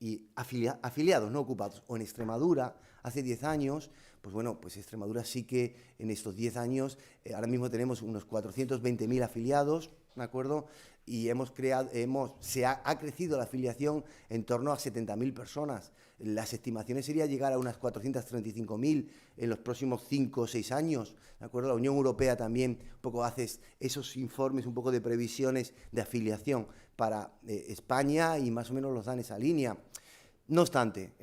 y afiliados, no ocupados, o en Extremadura hace 10 años, pues bueno, pues Extremadura sí que en estos 10 años, ahora mismo tenemos unos 420.000 afiliados, ¿de acuerdo? Y ha crecido la afiliación en torno a 70.000 personas. Las estimaciones serían llegar a unas 435.000 en los próximos 5 o 6 años, ¿de acuerdo? La Unión Europea también un poco hace esos informes, un poco de previsiones de afiliación para España y más o menos los dan esa línea. No obstante,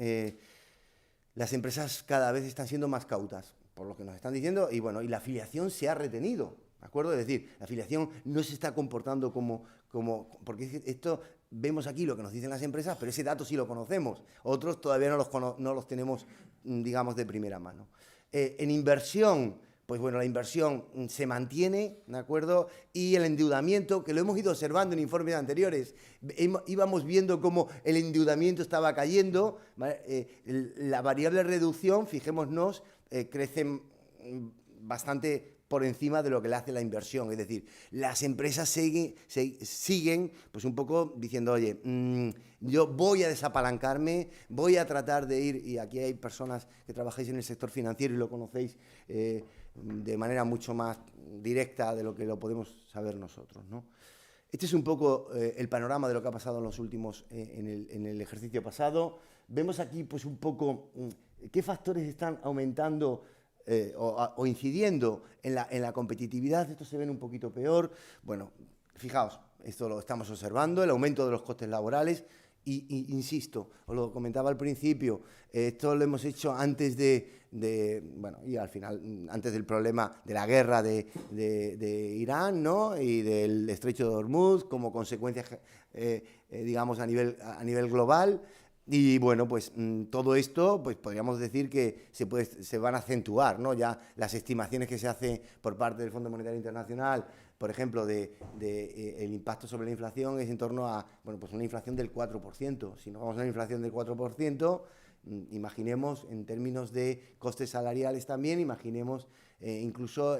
las empresas cada vez están siendo más cautas, por lo que nos están diciendo, y bueno, y la afiliación se ha retenido, ¿de acuerdo? Es decir, la afiliación no se está comportando porque esto vemos aquí lo que nos dicen las empresas, pero ese dato sí lo conocemos. Otros todavía no los tenemos, digamos, de primera mano. En inversión, pues bueno, la inversión se mantiene, ¿de acuerdo? Y el endeudamiento, que lo hemos ido observando en informes anteriores, íbamos viendo cómo el endeudamiento estaba cayendo, ¿vale? La variable reducción, fijémonos, crece bastante por encima de lo que le hace la inversión. Es decir, las empresas siguen pues un poco diciendo, oye, yo voy a desapalancarme, voy a tratar de ir, y aquí hay personas que trabajáis en el sector financiero y lo conocéis de manera mucho más directa de lo que lo podemos saber nosotros, ¿no? Este es un poco el panorama de lo que ha pasado en los últimos, en el ejercicio pasado. Vemos aquí pues un poco qué factores están aumentando o incidiendo en la competitividad. Estos se ven un poquito peor. Bueno, fijaos, esto lo estamos observando, el aumento de los costes laborales. Y insisto, os lo comentaba al principio, esto lo hemos hecho antes bueno, y al final, antes del problema de la guerra de Irán, ¿no? Y del estrecho de Hormuz, como consecuencia, digamos, a nivel global. Y bueno, pues todo esto, pues podríamos decir que se van a acentuar, ¿no? Ya las estimaciones que se hacen por parte del Fondo Monetario Internacional, por ejemplo, el impacto sobre la inflación es en torno a, bueno, pues una inflación del 4%. Si nos vamos a una inflación del 4%, imaginemos en términos de costes salariales también, imaginemos incluso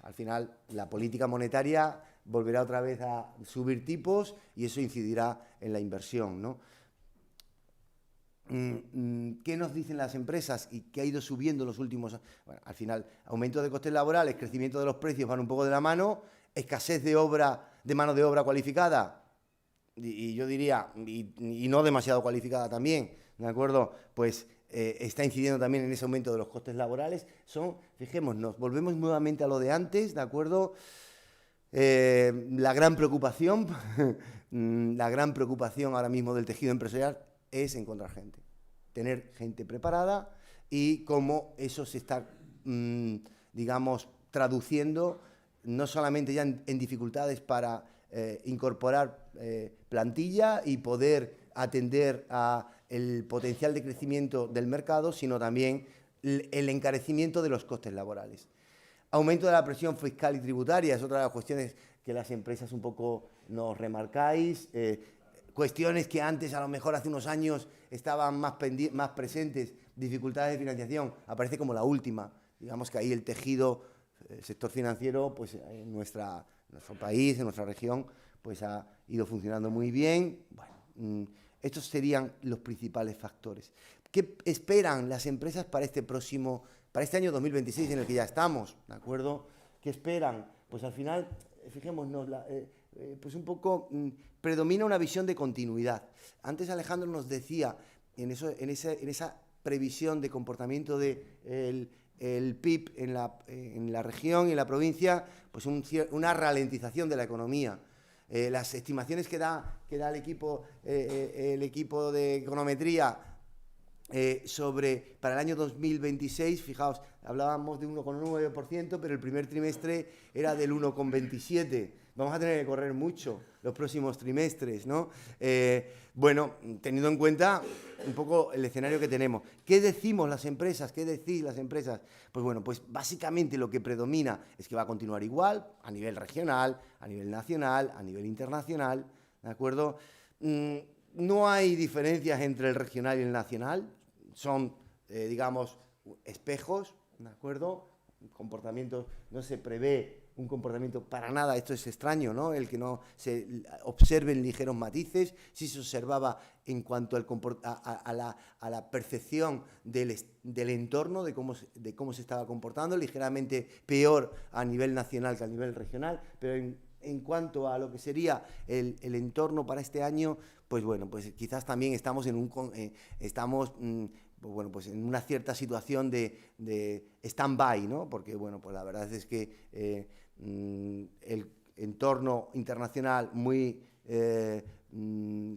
al final la política monetaria volverá otra vez a subir tipos y eso incidirá en la inversión, ¿no? ¿Qué nos dicen las empresas y qué ha ido subiendo en los últimos años? Bueno, al final, aumento de costes laborales, crecimiento de los precios van un poco de la mano, escasez de mano de obra cualificada, y yo diría, y no demasiado cualificada también, ¿de acuerdo? Pues está incidiendo también en ese aumento de los costes laborales. Fijémonos, volvemos nuevamente a lo de antes, ¿de acuerdo? La gran preocupación, la gran preocupación ahora mismo del tejido empresarial es encontrar gente, tener gente preparada y cómo eso se está, digamos, traduciendo no solamente ya en dificultades para incorporar plantilla y poder atender a el potencial de crecimiento del mercado, sino también el encarecimiento de los costes laborales. Aumento de la presión fiscal y tributaria es otra de las cuestiones que las empresas un poco nos remarcáis. Cuestiones que antes, a lo mejor hace unos años, estaban más presentes, dificultades de financiación, aparece como la última. Digamos que ahí el tejido, el sector financiero, pues en nuestro país, en nuestra región, pues ha ido funcionando muy bien. Bueno, estos serían los principales factores. ¿Qué esperan las empresas para este año 2026 en el que ya estamos? ¿De acuerdo? ¿Qué esperan? Pues al final, fijémonos, pues un poco predomina una visión de continuidad. Antes Alejandro nos decía, en esa previsión de comportamiento del PIB en la región y en la provincia, pues una ralentización de la economía. Las estimaciones que da el equipo de econometría para el año 2026, fijaos, hablábamos de 1,9%, pero el primer trimestre era del 1,27%. Vamos a tener que correr mucho los próximos trimestres, ¿no? Bueno, teniendo en cuenta un poco el escenario que tenemos. ¿Qué decimos las empresas? ¿Qué decís las empresas? Pues bueno, pues básicamente lo que predomina es que va a continuar igual a nivel regional, a nivel nacional, a nivel internacional, ¿de acuerdo? No hay diferencias entre el regional y el nacional, son, digamos, espejos, ¿de acuerdo? Comportamientos, no se prevé un comportamiento para nada, esto es extraño, ¿no? El que no se observen ligeros matices, sí se observaba en cuanto a la percepción del entorno, de cómo se estaba comportando, ligeramente peor a nivel nacional que a nivel regional, pero en cuanto a lo que sería el entorno para este año, pues bueno, pues quizás también estamos pues en una cierta situación de stand-by, ¿no? Porque, bueno, pues la verdad es que el entorno internacional muy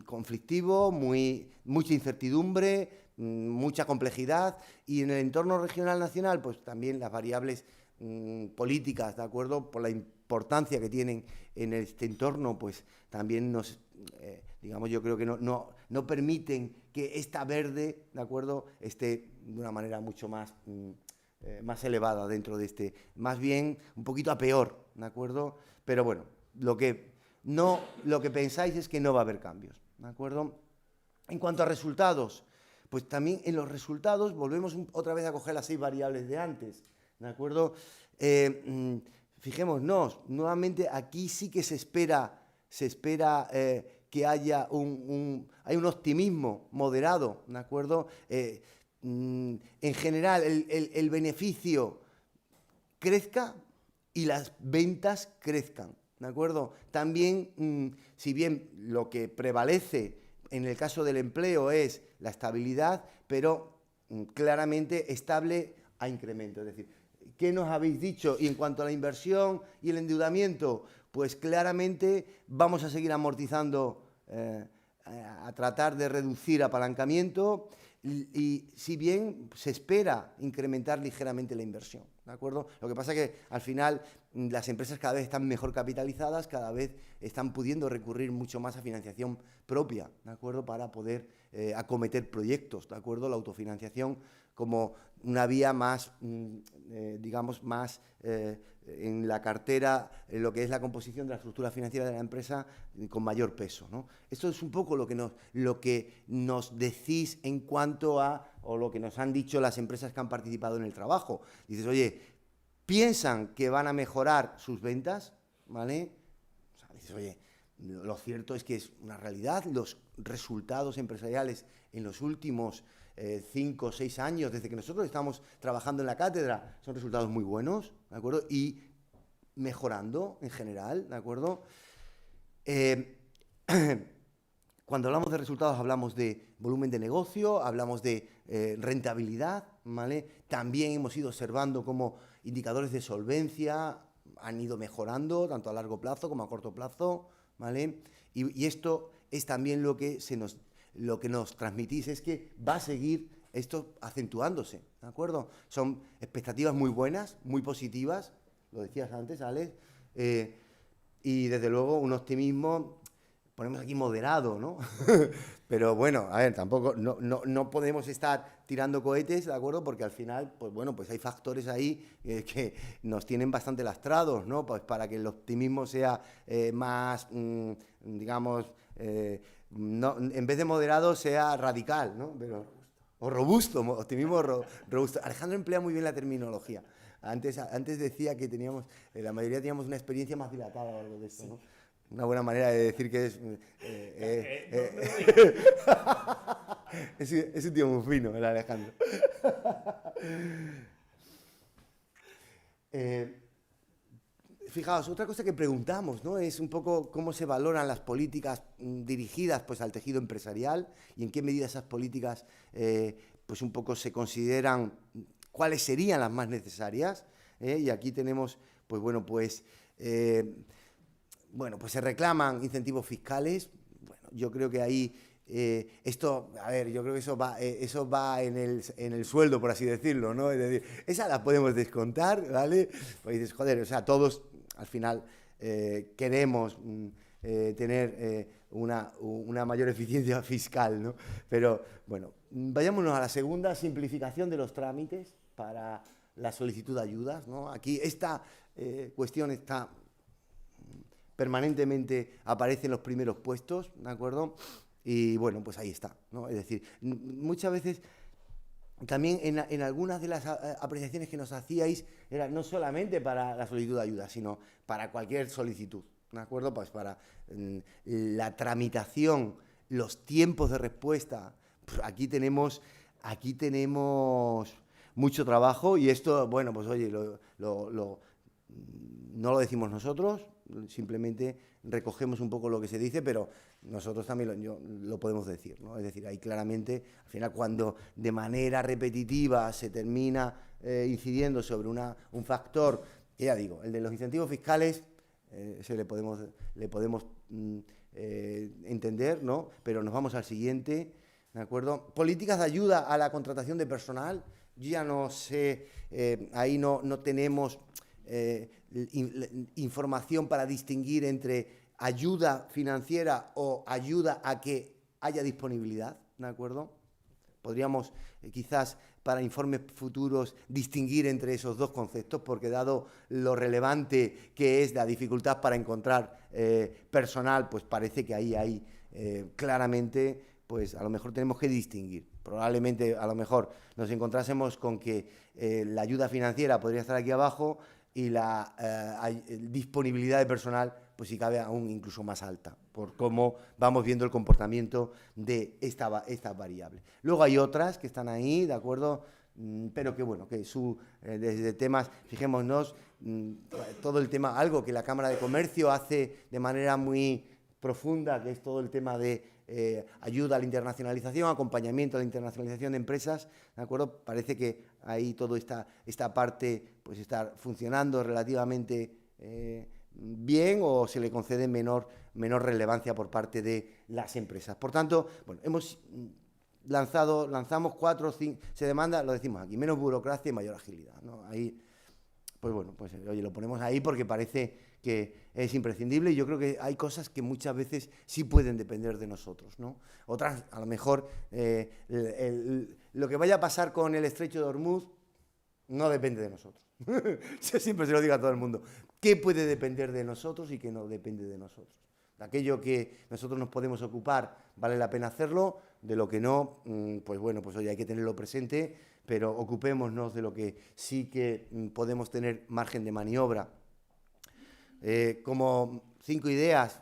conflictivo, mucha incertidumbre, mucha complejidad, y en el entorno regional nacional, pues también las variables políticas, ¿de acuerdo? Por la importancia que tienen en este entorno, pues también digamos, yo creo que no permiten que esta verde, ¿de acuerdo?, esté de una manera mucho más elevada dentro de más bien un poquito a peor, ¿de acuerdo? Pero bueno, lo que pensáis es que no va a haber cambios, ¿de acuerdo? En cuanto a resultados, pues también en los resultados volvemos otra vez a coger las 6 variables de antes, ¿de acuerdo? Fijémonos, nuevamente aquí sí que se espera que haya hay un optimismo moderado, ¿de acuerdo? En general, el beneficio crezca y las ventas crezcan, ¿de acuerdo? También, si bien lo que prevalece en el caso del empleo es la estabilidad, pero claramente estable a incremento. Es decir, ¿qué nos habéis dicho? Y en cuanto a la inversión y el endeudamiento, pues claramente vamos a seguir amortizando, a tratar de reducir apalancamiento, y si bien se espera incrementar ligeramente la inversión, ¿de acuerdo? Lo que pasa es que al final las empresas cada vez están mejor capitalizadas, cada vez están pudiendo recurrir mucho más a financiación propia, ¿de acuerdo?, para poder acometer proyectos, ¿de acuerdo? La autofinanciación como una vía más, digamos, más en la cartera, en lo que es la composición de la estructura financiera de la empresa con mayor peso, ¿no? Esto es un poco lo que nos decís en cuanto o lo que nos han dicho las empresas que han participado en el trabajo. Dices, oye, ¿piensan que van a mejorar sus ventas? ¿Vale? O sea, dices, oye, lo cierto es que es una realidad, los resultados empresariales en los últimos 5 o 6 años, desde que nosotros estamos trabajando en la cátedra, son resultados muy buenos, ¿de acuerdo? Y mejorando en general, ¿de acuerdo? Cuando hablamos de resultados hablamos de volumen de negocio, hablamos de rentabilidad, ¿vale? También hemos ido observando cómo indicadores de solvencia han ido mejorando, tanto a largo plazo como a corto plazo, ¿vale? Y esto es también lo que nos transmitís, es que va a seguir esto acentuándose, ¿de acuerdo? Son expectativas muy buenas, muy positivas, lo decías antes, Alex, y desde luego un optimismo, ponemos aquí moderado, ¿no? Pero bueno, a ver, tampoco, no podemos estar tirando cohetes, ¿de acuerdo? Porque al final, pues bueno, pues hay factores ahí que nos tienen bastante lastrados, ¿no? Pues para que el optimismo sea más, digamos, en vez de moderado sea radical, ¿no? Pero, o robusto, optimismo robusto. Alejandro emplea muy bien la terminología. Antes decía que teníamos, la mayoría teníamos una experiencia más dilatada o algo de esto, ¿no? Una buena manera de decir que es un tío muy fino, el Alejandro. Fijaos, otra cosa que preguntamos, ¿no? Es un poco cómo se valoran las políticas dirigidas pues, al tejido empresarial y en qué medida esas políticas pues un poco se consideran cuáles serían las más necesarias. Y aquí tenemos, pues bueno, pues se reclaman incentivos fiscales. Bueno, yo creo que ahí esto, a ver, yo creo que eso va en el sueldo, por así decirlo, ¿no? Es decir, esa la podemos descontar, ¿vale? Pues dices, joder, o sea, todos al final queremos tener una mayor eficiencia fiscal, ¿no? Pero, bueno, vayámonos a la segunda, simplificación de los trámites para la solicitud de ayudas, ¿no? Aquí esta cuestión está permanentemente, aparece en los primeros puestos, ¿de acuerdo? Y bueno, pues ahí está, ¿no? Es decir, muchas veces también en algunas de las apreciaciones que nos hacíais era no solamente para la solicitud de ayuda, sino para cualquier solicitud, ¿de acuerdo? Pues para la tramitación, los tiempos de respuesta, pues aquí tenemos mucho trabajo y esto, bueno, pues oye, no lo decimos nosotros, simplemente recogemos un poco lo que se dice, pero nosotros también lo podemos decir, ¿no? Es decir, ahí claramente, al final, cuando de manera repetitiva se termina incidiendo sobre un factor, que ya digo, el de los incentivos fiscales, le podemos entender, ¿no? Pero nos vamos al siguiente, ¿de acuerdo? Políticas de ayuda a la contratación de personal. Yo ya no sé, ahí no tenemos información para distinguir entre ayuda financiera o ayuda a que haya disponibilidad, ¿de acuerdo? Podríamos quizás para informes futuros distinguir entre esos dos conceptos, porque dado lo relevante que es la dificultad para encontrar personal, pues parece que ahí hay claramente, pues a lo mejor tenemos que distinguir. Probablemente a lo mejor nos encontrásemos con que la ayuda financiera podría estar aquí abajo y la disponibilidad de personal, pues si cabe aún incluso más alta, por cómo vamos viendo el comportamiento de esta variable. Luego hay otras que están ahí, ¿de acuerdo? Pero que bueno, que desde temas, fijémonos, todo el tema, algo que la Cámara de Comercio hace de manera muy profunda, que es todo el tema de ayuda a la internacionalización, acompañamiento a la internacionalización de empresas, ¿de acuerdo? Parece que ahí toda esta parte pues está funcionando relativamente bien o se le concede menor relevancia por parte de las empresas. Por tanto, bueno, lanzamos 4 o 5, se demanda, lo decimos aquí, menos burocracia y mayor agilidad, ¿no? Ahí, pues bueno, pues oye, lo ponemos ahí porque parece que es imprescindible y yo creo que hay cosas que muchas veces sí pueden depender de nosotros, ¿no? Otras, a lo mejor, lo que vaya a pasar con el estrecho de Hormuz no depende de nosotros. Yo siempre se lo digo a todo el mundo. ¿Qué puede depender de nosotros y qué no depende de nosotros? De aquello que nosotros nos podemos ocupar, vale la pena hacerlo, de lo que no, pues bueno, pues oye, hay que tenerlo presente, pero ocupémonos de lo que sí que podemos tener margen de maniobra. Como 5 ideas,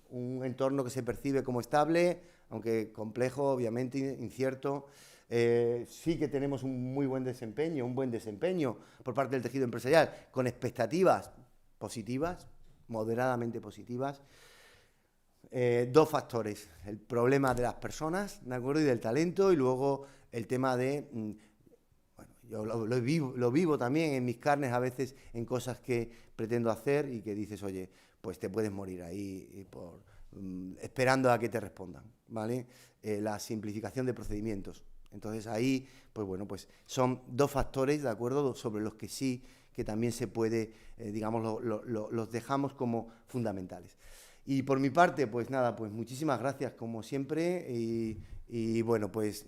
un entorno que se percibe como estable, aunque complejo, obviamente, incierto. Sí que tenemos un buen desempeño por parte del tejido empresarial, con expectativas positivas, moderadamente positivas. dos factores, el problema de las personas, ¿de acuerdo? Y del talento, y luego el tema de, bueno, yo lo vivo también en mis carnes a veces en cosas que pretendo hacer y que dices, oye, pues te puedes morir ahí esperando a que te respondan, ¿vale? La simplificación de procedimientos. Entonces ahí, pues bueno, pues son dos factores, ¿de acuerdo?, sobre los que sí que también se puede, digamos, los dejamos como fundamentales. Y por mi parte, pues nada, pues muchísimas gracias como siempre y bueno, pues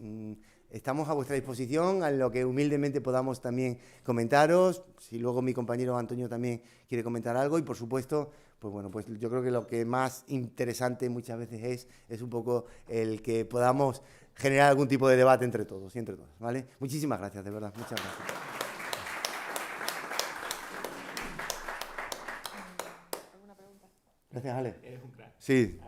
estamos a vuestra disposición en lo que humildemente podamos también comentaros, si luego mi compañero Antonio también quiere comentar algo y por supuesto, pues bueno, pues yo creo que lo que más interesante muchas veces es un poco el que podamos generar algún tipo de debate entre todos y entre todas, ¿vale? Muchísimas gracias, de verdad, muchas gracias. Gracias, Ale. Eres un crack. Sí.